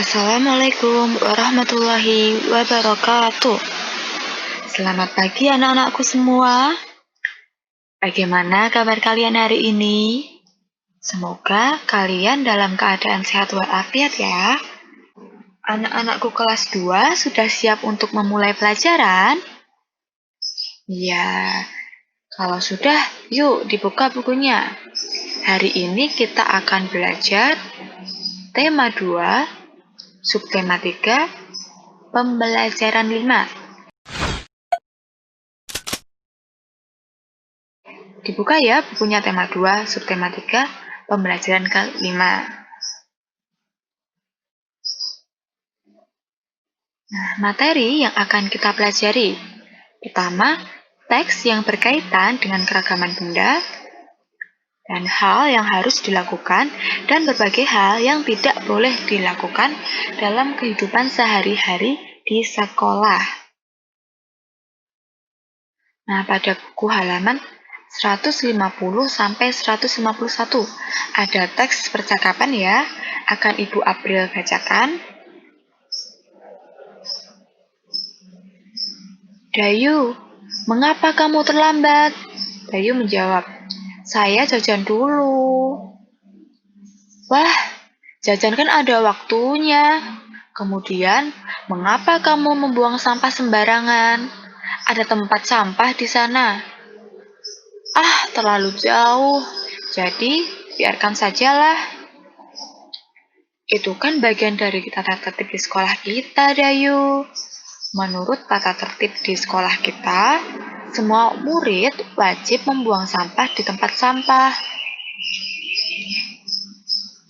Assalamualaikum warahmatullahi wabarakatuh. Selamat pagi anak-anakku semua. Bagaimana kabar kalian hari ini? Semoga kalian dalam keadaan sehat walafiat ya. Anak-anakku kelas 2 sudah siap untuk memulai pelajaran? Ya, kalau sudah, yuk dibuka bukunya. Hari ini kita akan belajar tema 2, subtema 3, pembelajaran 5. Dibuka ya bukunya tema 2, subtema 3, pembelajaran ke-5. Nah, materi yang akan kita pelajari. Pertama, teks yang berkaitan dengan keragaman benda, dan hal yang harus dilakukan, dan berbagai hal yang tidak boleh dilakukan dalam kehidupan sehari-hari di sekolah. Nah, pada buku halaman 150 sampai 151 ada teks percakapan ya. Akan Ibu April bacakan. Dayu, mengapa kamu terlambat? Dayu menjawab, saya jajan dulu. Wah, jajan kan ada waktunya. Kemudian, mengapa kamu membuang sampah sembarangan? Ada tempat sampah di sana. Ah, terlalu jauh. Jadi, biarkan sajalah. Itu kan bagian dari tata tertib di sekolah kita, Dayu. Menurut tata tertib di sekolah kita, semua murid wajib membuang sampah di tempat sampah.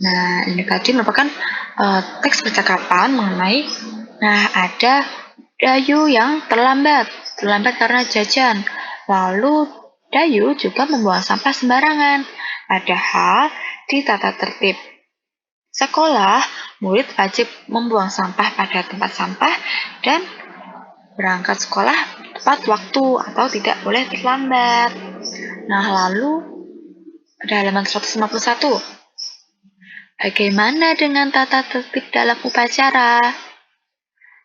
Nah, ini tadi merupakan teks percakapan mengenai, ada Dayu yang terlambat karena jajan. Lalu Dayu juga membuang sampah sembarangan. Padahal di tata tertib sekolah, murid wajib membuang sampah pada tempat sampah dan berangkat sekolah tepat waktu atau tidak boleh terlambat. Nah, lalu pada halaman 151. Bagaimana dengan tata tertib dalam upacara?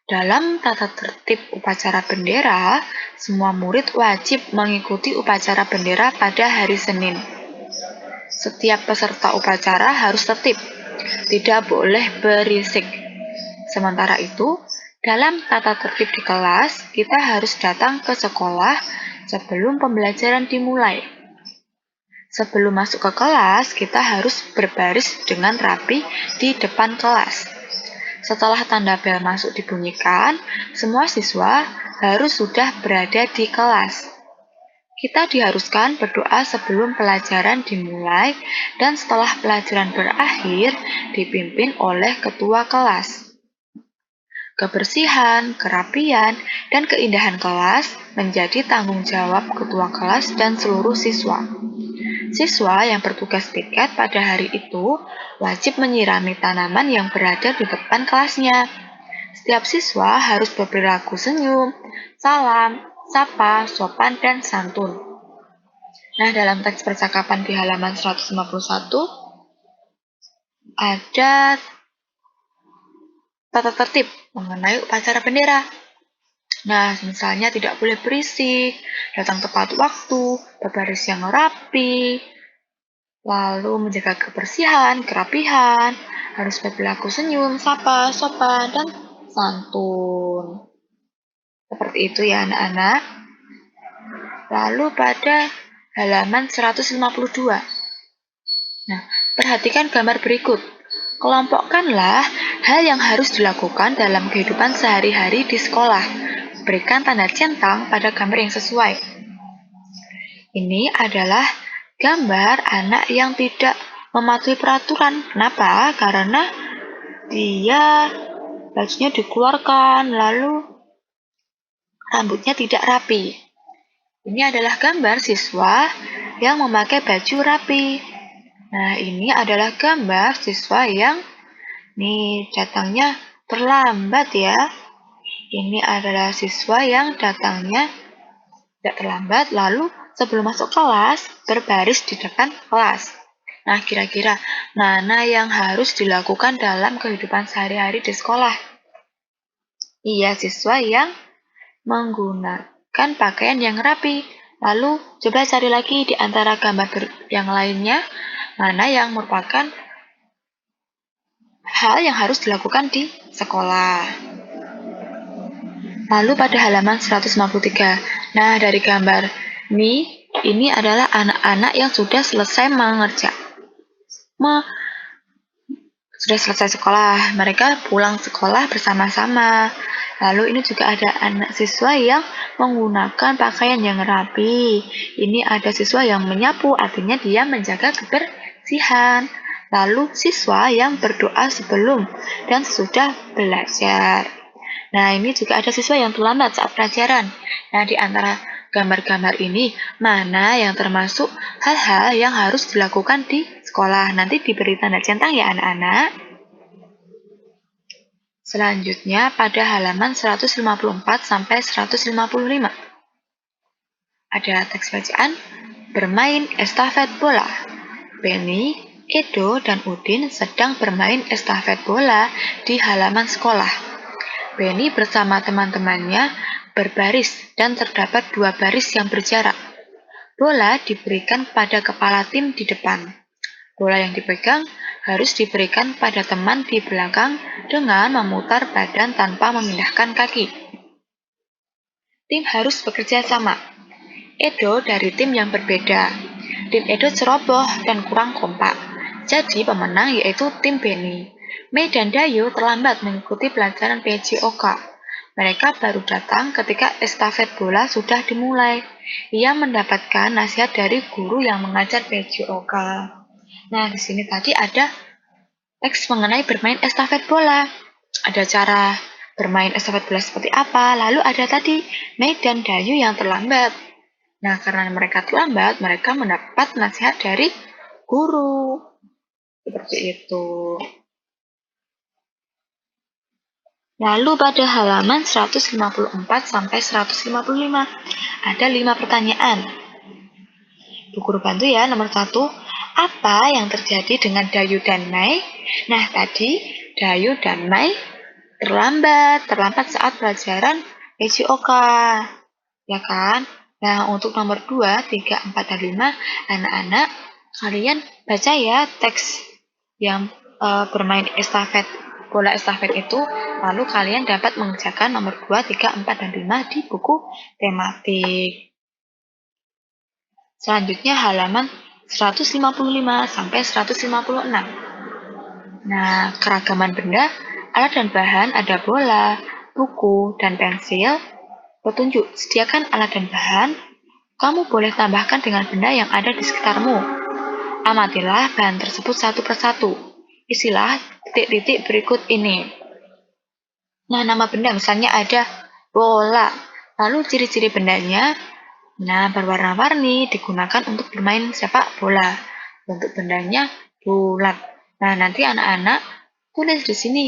Dalam tata tertib upacara bendera, semua murid wajib mengikuti upacara bendera pada hari Senin. Setiap peserta upacara harus tertib, tidak boleh berisik. Sementara itu, dalam tata tertib di kelas, kita harus datang ke sekolah sebelum pembelajaran dimulai. Sebelum masuk ke kelas, kita harus berbaris dengan rapi di depan kelas. Setelah tanda bel masuk dibunyikan, semua siswa harus sudah berada di kelas. Kita diharuskan berdoa sebelum pelajaran dimulai dan setelah pelajaran berakhir dipimpin oleh ketua kelas. Kebersihan, kerapian, dan keindahan kelas menjadi tanggung jawab ketua kelas dan seluruh siswa. Siswa yang bertugas piket pada hari itu wajib menyirami tanaman yang berada di depan kelasnya. Setiap siswa harus berperilaku senyum, salam, sapa, sopan, dan santun. Nah, dalam teks percakapan di halaman 151 ada tata tertib mengenai upacara bendera. Nah, misalnya tidak boleh berisik, datang tepat waktu, berbaris yang rapi, lalu menjaga kebersihan, kerapihan, harus berperilaku senyum, sapa, sopan, dan santun. Seperti itu ya anak-anak. Lalu pada halaman 152. Nah, perhatikan gambar berikut. Kelompokkanlah hal yang harus dilakukan dalam kehidupan sehari-hari di sekolah. Berikan tanda centang pada gambar yang sesuai. Ini adalah gambar anak yang tidak mematuhi peraturan. Kenapa? Karena dia bajunya dikeluarkan, lalu rambutnya tidak rapi. Ini adalah gambar siswa yang memakai baju rapi. Nah, ini adalah gambar siswa yang datangnya terlambat ya. Ini adalah siswa yang datangnya tidak terlambat, lalu sebelum masuk kelas berbaris di depan kelas. Nah, kira-kira mana yang harus dilakukan dalam kehidupan sehari-hari di sekolah? Iya, siswa yang menggunakan pakaian yang rapi. Lalu, coba cari lagi di antara gambar yang lainnya, mana yang merupakan hal yang harus dilakukan di sekolah. Lalu pada halaman 153, nah dari gambar ini adalah anak-anak yang sudah selesai sudah selesai sekolah. Mereka pulang sekolah bersama-sama. Lalu ini juga ada anak siswa yang menggunakan pakaian yang rapi. Ini ada siswa yang menyapu, artinya dia menjaga kebersihan. Lalu siswa yang berdoa sebelum dan sesudah belajar. Nah, ini juga ada siswa yang terlambat saat pelajaran. Nah, di antara gambar-gambar ini, mana yang termasuk hal-hal yang harus dilakukan di sekolah? Nanti diberi tanda centang ya anak-anak. Selanjutnya pada halaman 154 sampai 155. Ada teks bacaan, bermain estafet bola. Benny, Edo, dan Udin sedang bermain estafet bola di halaman sekolah. Benny bersama teman-temannya berbaris dan terdapat 2 baris yang berjarak. Bola diberikan pada kepala tim di depan. Bola yang dipegang harus diberikan pada teman di belakang dengan memutar badan tanpa memindahkan kaki. Tim harus bekerja sama. Edo dari tim yang berbeda. Tim Edo ceroboh dan kurang kompak. Jadi pemenang yaitu tim Benny. Mei dan Dayu terlambat mengikuti pelajaran PJOK. Mereka baru datang ketika estafet bola sudah dimulai. Ia mendapatkan nasihat dari guru yang mengajar PJOK. Nah, di sini tadi ada teks mengenai bermain estafet bola. Ada cara bermain estafet bola seperti apa. Lalu ada tadi Mei dan Dayu yang terlambat. Nah, karena mereka terlambat, mereka mendapat nasihat dari guru. Seperti itu. Lalu pada halaman 154 sampai 155 ada 5 pertanyaan. Bu Guru bantu ya, nomor 1. Apa yang terjadi dengan Dayu dan Mei? Nah, tadi Dayu dan Mei terlambat saat pelajaran PJOK. Ya kan? Nah, untuk nomor 2, 3, 4, dan 5, anak-anak, kalian baca ya teks yang bermain bola estafet itu, lalu kalian dapat mengerjakan nomor 2, 3, 4, dan 5 di buku tematik. Selanjutnya halaman 155 sampai 156. Nah, keragaman benda, alat dan bahan ada bola, buku, dan pensil. Petunjuk, sediakan alat dan bahan. Kamu boleh tambahkan dengan benda yang ada di sekitarmu. Amatilah bahan tersebut satu persatu. Isilah titik-titik berikut ini. Nah, nama benda misalnya ada bola. Lalu ciri-ciri bendanya, nah berwarna-warni digunakan untuk bermain sepak bola. Bentuk bendanya bulat. Nah, nanti anak-anak tulis di sini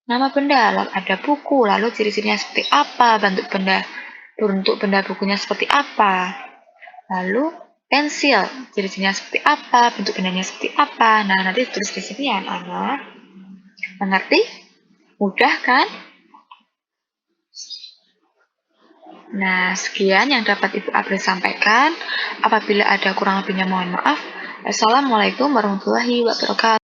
nama benda, lalu ada buku, lalu ciri-cirinya seperti apa, bentuk benda bukunya seperti apa. Lalu pensil, ciri-cirinya seperti apa, bentuk bendanya seperti apa. Nah, nanti tulis di sini ya anak-anak. Mengerti? Mudah kan? Nah, sekian yang dapat Ibu April sampaikan. Apabila ada kurang lebihnya mohon maaf. Assalamualaikum warahmatullahi wabarakatuh.